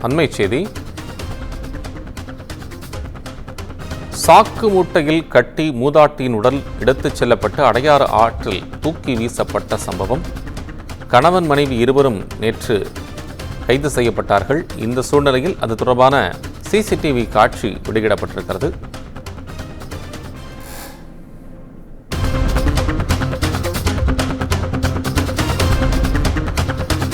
அண்மை செய்தி. சாக்கு மூட்டையில் கட்டி மூதாட்டியின் உடல் எடுத்துச் செல்லப்பட்டு அடையாறு ஆற்றில் தூக்கி வீசப்பட்ட சம்பவம். கணவன் மனைவி இருவரும் நேற்று கைது செய்யப்பட்டார்கள். இந்த சூழ்நிலையில் அது தொடர்பான சிசிடிவி காட்சி வெளியிடப்பட்டிருக்கிறது.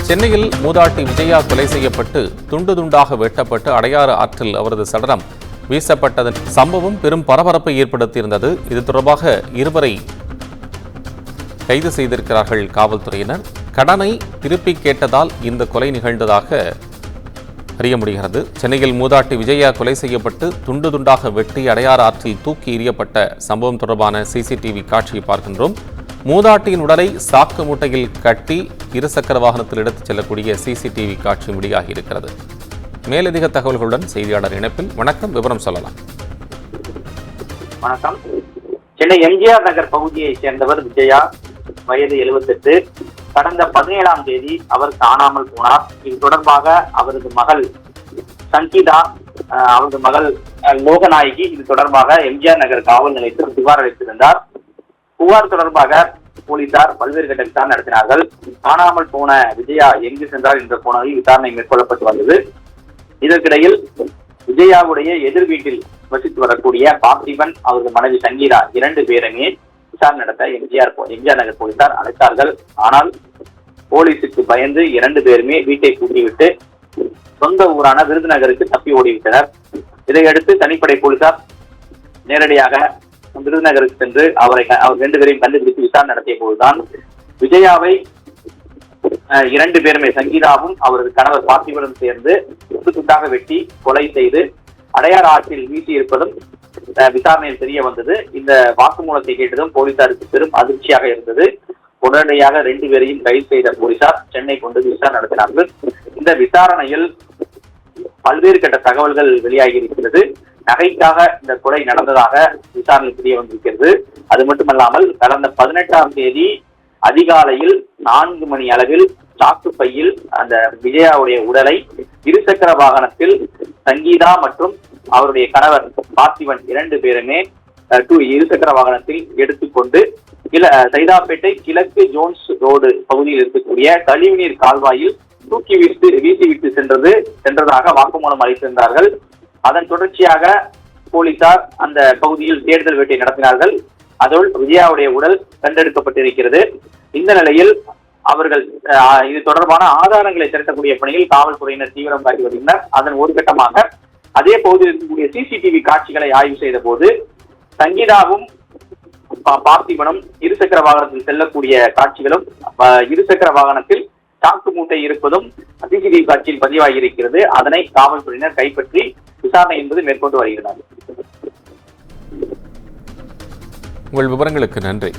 சென்னையில் மூதாட்டி விஜயா கொலை செய்யப்பட்டு துண்டு துண்டாக வெட்டப்பட்டு அடையாறு ஆற்றில் அவரது சடலம் வீசப்பட்டதன் சம்பவம் பெரும் பரபரப்பை ஏற்படுத்தியிருந்தது. இது தொடர்பாக இருவரை கைது செய்திருக்கிறார்கள் காவல்துறையினர். கடனை திருப்பி கேட்டதால் இந்த கொலை நிகழ்ந்ததாக அறிய முடிகிறது. சென்னையில் மூதாட்டி விஜயா கொலை செய்யப்பட்டு துண்டு துண்டாக வெட்டி அடையாறு ஆற்றில் தூக்கி எறியப்பட்ட சம்பவம் தொடர்பான சிசிடிவி காட்சியை பார்க்கின்றோம். மூதாட்டியின் உடலை சாக்கு மூட்டையில் கட்டி இருசக்கர வாகனத்தில் எடுத்துச் செல்லக்கூடிய சிசிடிவி காட்சி வெளியாகி இருக்கிறது. மேலதிக தகவல்களுடன் செய்தியாளர் இணைப்பில். வணக்கம், விவரம் சொல்லலாம். வணக்கம். சென்னை எம்ஜிஆர் நகர் பகுதியை சேர்ந்தவர் விஜயா, வயது 78. கடந்த 17ஆம் தேதி அவர் காணாமல் போனார். இது தொடர்பாக அவரது மகள் சங்கீதா, அவரது மகள் லோகநாயகி இது தொடர்பாக எம்ஜிஆர் நகர் காவல் நிலையத்தில் புகார் அளித்திருந்தார். புகார் தொடர்பாக போலீசார் பல்வேறு கட்ட விசாரணை நடத்தினார்கள். காணாமல் போன விஜயா எங்கு சென்றார் என்ற கோணத்தில் விசாரணை மேற்கொள்ளப்பட்டு வந்தது. இதற்கிடையில் விஜயாவுடைய எதிர் வீட்டில் வசித்து வரக்கூடிய பார்த்திபன், அவரது மனைவி சங்கீதா 2 பேருமே விசாரணை நடத்த எம்ஜிஆர் நகர் போலீசார் அழைத்தார்கள். ஆனால் போலீசுக்கு பயந்து 2 பேருமே வீட்டை பூட்டிவிட்டு சொந்த ஊரான விருதுநகருக்கு தப்பி ஓடிவிட்டனர். இதையடுத்து தனிப்படை போலீசார் நேரடியாக விருதுநகருக்கு சென்று அவர் 2 பேரையும் கண்டுபிடித்து விசாரணை நடத்திய போதுதான் விஜயாவை 2 பேருமே சங்கீதாவும் அவரது கணவர் பார்த்திபனும் சேர்ந்து துண்டாக வெட்டி கொலை செய்து அடையாறு ஆற்றில் வீசி இருப்பதும் விசாரணையில் தெரிய வந்தது. இந்த வாக்குமூலத்தை கேட்டதும் போலீசாருக்கு பெரும் அதிர்ச்சியாக இருந்தது. உடனடியாக 2 பேரையும் கைது செய்த போலீசார் சென்னை கொண்டு விசாரணை நடத்தினார்கள். இந்த விசாரணையில் பல்வேறு கட்ட தகவல்கள் வெளியாகி இருக்கிறது. நகைக்காக இந்த கொலை நடந்ததாக விசாரணை தெரிய வந்திருக்கிறது. அது மட்டுமல்லாமல் கடந்த 18ஆம் தேதி அதிகாலையில் 4 மணி அளவில் சாக்கு பையில் அந்த விஜயாவுடைய உடலை இருசக்கர வாகனத்தில் சங்கீதா மற்றும் அவருடைய கணவர் பார்த்திபன் 2 பேருமே இருசக்கர வாகனத்தில் எடுத்துக்கொண்டு சைதாப்பேட்டை கிழக்கு ஜோன்ஸ் ரோடு பகுதியில் இருக்கக்கூடிய கழிவுநீர் கால்வாயில் தூக்கி வீசிவிட்டு சென்றதாக வாக்குமூலம் அளித்திருந்தார்கள். அதன் தொடர்ச்சியாக போலீசார் அந்த பகுதியில் தேடுதல் வேட்டை நடத்தினார்கள். அதோடு விஜயாவுடைய உடல் கண்டெடுக்கப்பட்டிருக்கிறது. இந்த நிலையில் அவர்கள் இது தொடர்பான ஆதாரங்களை திரட்டக்கூடிய பணியில் காவல்துறையினர் தீவிரம் காட்டி வருகின்றனர். அதன் ஒரு கட்டமாக அதே பகுதியில் இருக்கக்கூடிய சிசிடிவி காட்சிகளை ஆய்வு செய்த போது சங்கீதாவும் பார்த்திபனும் இருசக்கர வாகனத்தில் செல்லக்கூடிய காட்சிகளும் இருசக்கர வாகனத்தில் சாக்கு மூட்டை இருப்பதும் சிசிடிவி காட்சியில் பதிவாகி இருக்கிறது. அதனை காவல்துறையினர் கைப்பற்றி விசாரணை என்பது மேற்கொண்டு வருகிறார்கள். உங்கள் விவரங்களுக்கு நன்றி.